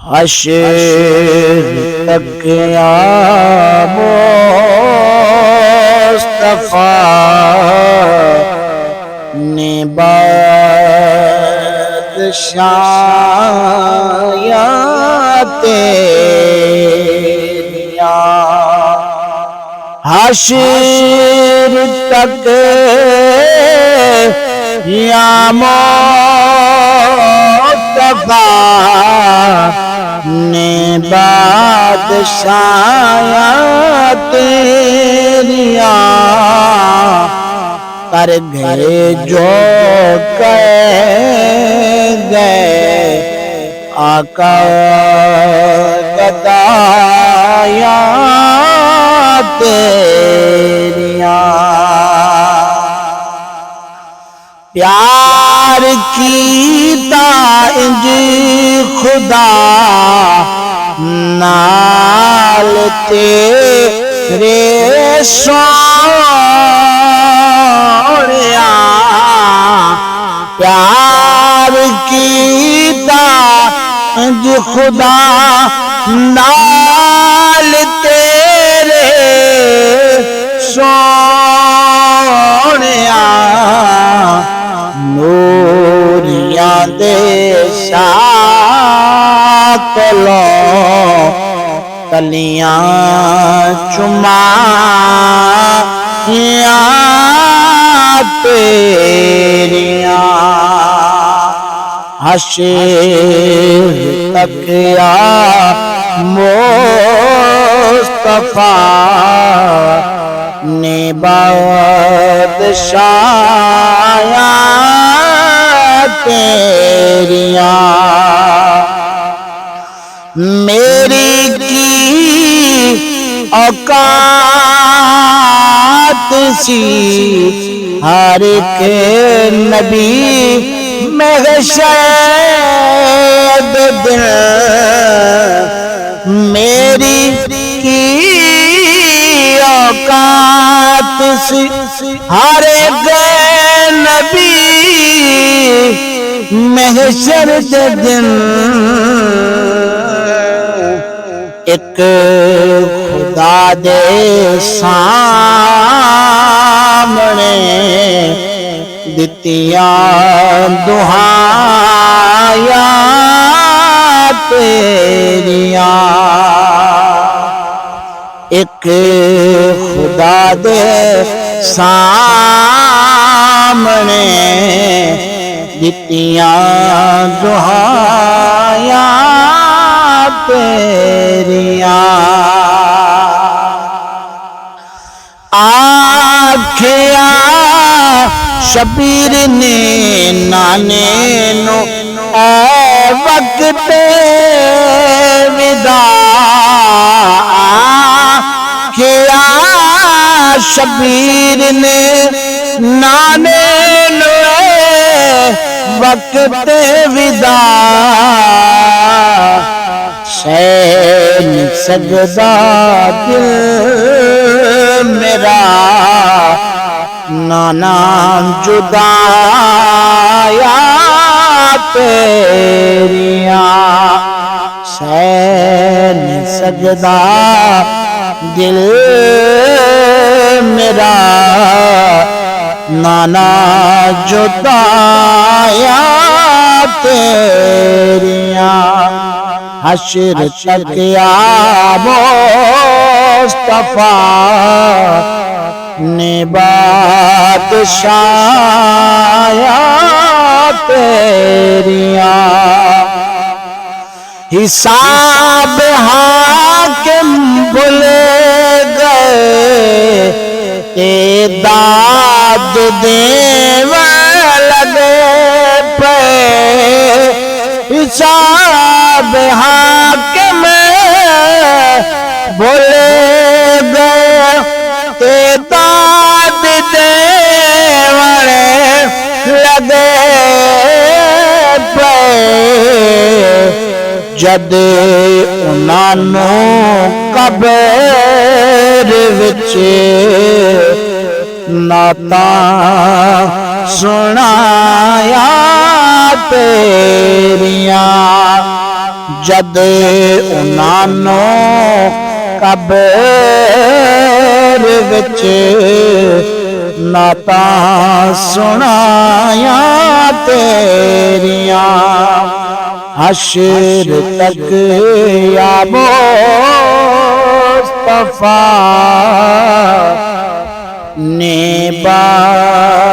حشر تک یا مصطفیٰ نے بادشاہیاں تیریاں حشر تک یا مصطفیٰ نے بادشاہیاں تیریاں کر گئے جو کہہ گئے آقا گدایاں تیریاں پیار کیتا انج خدا نال تیرے سونیا پیار کیتا انج خدا نال تیرے سونیا نوریاں دے شاکلوں کلیاں چمائیاں تیریاں حشر تک یا مصطفیٰ نے بادشاہیاں تیریاں میری کی اوقات سی ہر ایک نبی محشر دل میری کی اوقات سی ہر ایک نبی محشر دل ایک خدا دے سامنے دتیاں دعائیاں تیریاں ایک خدا دے سامنے دتیاں دعائیاں تیریاں آکھیا شبیر نے نانے نو اے وقت وداع آکھیا شبیر نے نانے نو وقت وداع شین سجدہ دل میرا نانا جدایا تیریاں شین سجدہ دل میرا نانا جدایا تیریاں حشر تک یا مصطفیٰ نے بادشاہیاں تیریاں حساب حاکم بھول گئے داد دیوان لگے پہ حساب حاکم بھول گئے داد دیوان لگے پہ جد انہوں قبر وچ نعتاں سنایا تیریاں جد انہاں نوں قبر وچ نعتاں سنایاں تیریاں حشر تک یا مصطفیٰ نے بادشاہ